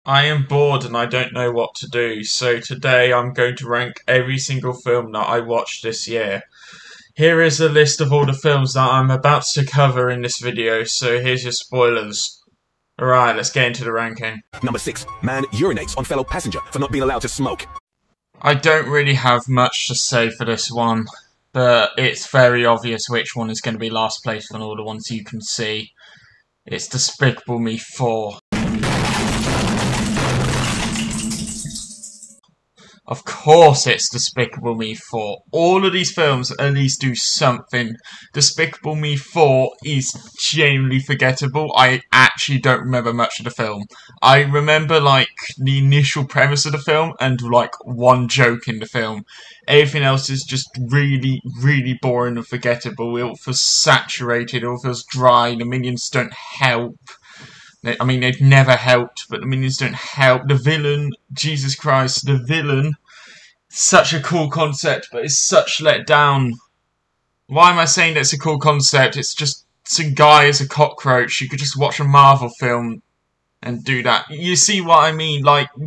I am bored and I don't know what to do, so today I'm going to rank every single film that I watched this year. Here is a list of all the films that I'm about to cover in this video, so here's your spoilers. Alright, let's get into the ranking. Number 6. Man urinates on fellow passenger for not being allowed to smoke. I don't really have much to say for this one, but it's very obvious which one is going to be last place from all the ones you can see. It's Despicable Me 4. Of course it's Despicable Me 4. All of these films at least do something. Despicable Me 4 is genuinely forgettable. I actually don't remember much of the film. I remember, the initial premise of the film and, one joke in the film. Everything else is just really, really boring and forgettable. It all feels saturated, it all feels dry, the minions don't help. I mean, they've never helped, but the minions don't help. The villain, Jesus Christ, the villain, such a cool concept, but it's such let down. Why am I saying that's a cool concept? It's just some guy as a cockroach. You could just watch a Marvel film and do that. You see what I mean?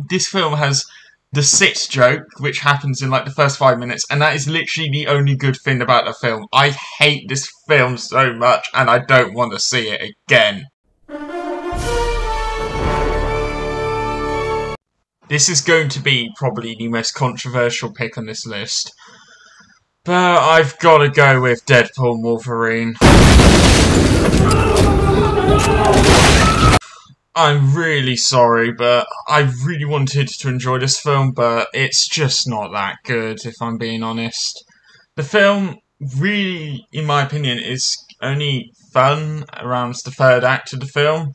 This film has the sit joke, which happens in, the first 5 minutes, and that is literally the only good thing about the film. I hate this film so much, and I don't want to see it again. This is going to be probably the most controversial pick on this list, but I've got to go with Deadpool and Wolverine. I'm really sorry, but I really wanted to enjoy this film, but it's just not that good, if I'm being honest. The film really, in my opinion, is only fun around the third act of the film.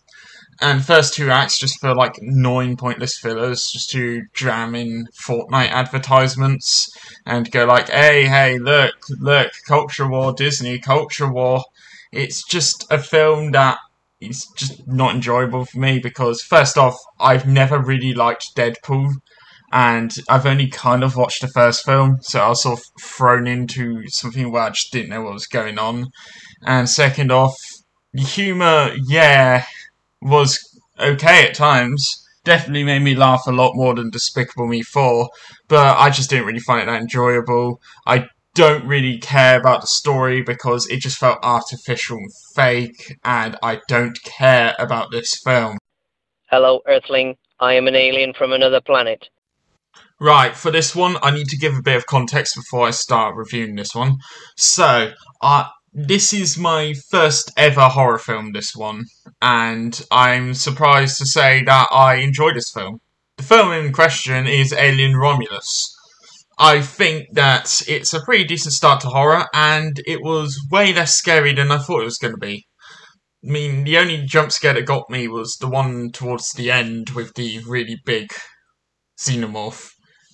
And the first 2 acts just feel like annoying, pointless fillers, just to jam in Fortnite advertisements and go hey, look, Culture War, Disney, Culture War. It's just a film that is just not enjoyable for me because, first off, I've never really liked Deadpool, and I've only kind of watched the first film, so I was sort of thrown into something where I just didn't know what was going on. And second off, the humour, was okay at times. Definitely made me laugh a lot more than Despicable Me 4, but I just didn't really find it that enjoyable. I don't really care about the story because it just felt artificial and fake, and I don't care about this film. Hello, Earthling. I am an alien from another planet. Right, for this one, I need to give a bit of context before I start reviewing this one. So, this is my first ever horror film, this one, and I'm surprised to say that I enjoyed this film. The film in question is Alien Romulus. I think that it's a pretty decent start to horror, and it was way less scary than I thought it was going to be. I mean, the only jump scare that got me was the one towards the end with the really big xenomorph.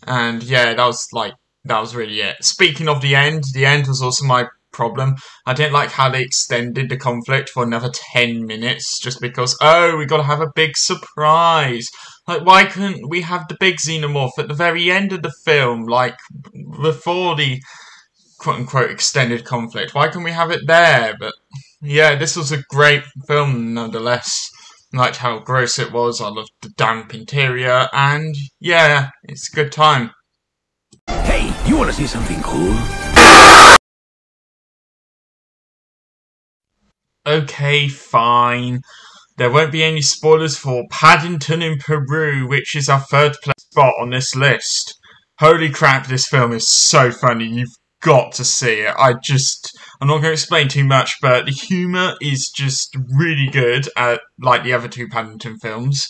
And yeah, that was really it. Speaking of the end was also my problem. I didn't like how they extended the conflict for another 10 minutes just because, we gotta have a big surprise. Why couldn't we have the big xenomorph at the very end of the film, before the quote-unquote extended conflict? Why can't we have it there? But yeah, this was a great film nonetheless. I liked how gross it was, I loved the damp interior, and yeah, it's a good time. Hey, you wanna see something cool? Okay, fine. There won't be any spoilers for Paddington in Peru, which is our third place spot on this list. Holy crap, this film is so funny. You've got to see it. I'm not going to explain too much, but the humour is just really good, like the other 2 Paddington films.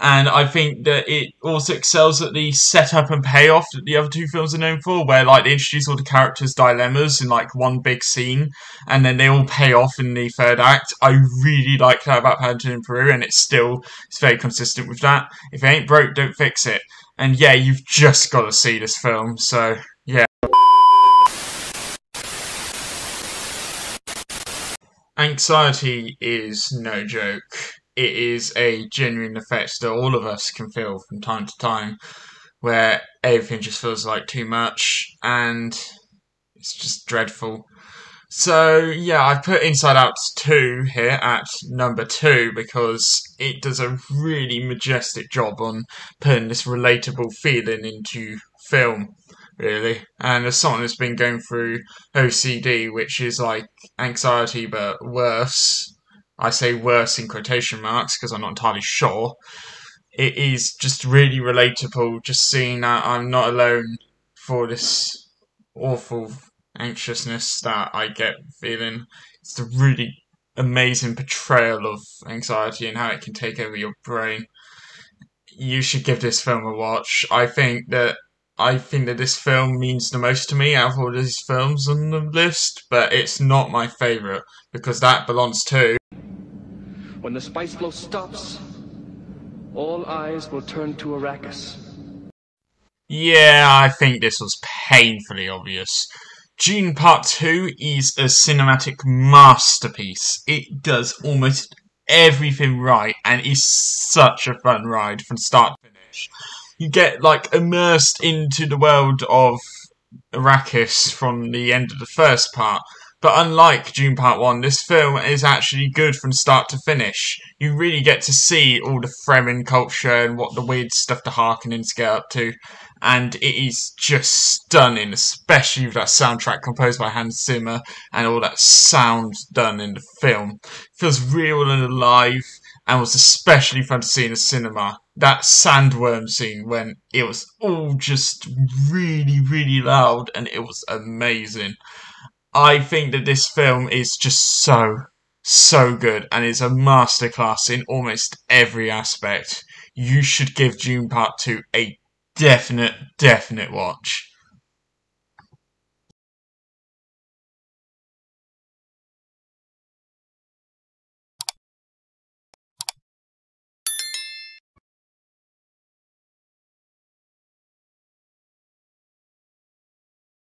And I think that it also excels at the setup and payoff that the other 2 films are known for, where they introduce all the characters' dilemmas in one big scene, and then they all pay off in the third act. I really like that about Paddington in Peru, and it's very consistent with that. If it ain't broke, don't fix it. And yeah, you've just got to see this film, so yeah. Anxiety is no joke. It is a genuine effect that all of us can feel from time to time, where everything just feels like too much, and it's just dreadful. So, yeah, I put Inside Out 2 here at number 2 because it does a really majestic job on putting this relatable feeling into film, really. And as someone who's been going through OCD, which is like anxiety but worse, I say worse in quotation marks because I'm not entirely sure, it is just really relatable just seeing that I'm not alone for this awful anxiousness that I get feeling. It's a really amazing portrayal of anxiety and how it can take over your brain. You should give this film a watch. I think that this film means the most to me out of all these films on the list, but it's not my favourite because that belongs to. When the spice flow stops, all eyes will turn to Arrakis. Yeah, I think this was painfully obvious. Dune Part 2 is a cinematic masterpiece. It does almost everything right and is such a fun ride from start to finish. You get like immersed into the world of Arrakis from the end of the first part. But unlike Dune Part 1, this film is actually good from start to finish. You really get to see all the Fremen culture and what the weird stuff the Harkonnens get up to. And it is just stunning, especially with that soundtrack composed by Hans Zimmer and all that sound done in the film. It feels real and alive and was especially fun to see in the cinema. That sandworm scene when it was all just really, really loud and it was amazing. I think that this film is just so good and is a masterclass in almost every aspect. You should give Dune Part 2 a definite watch.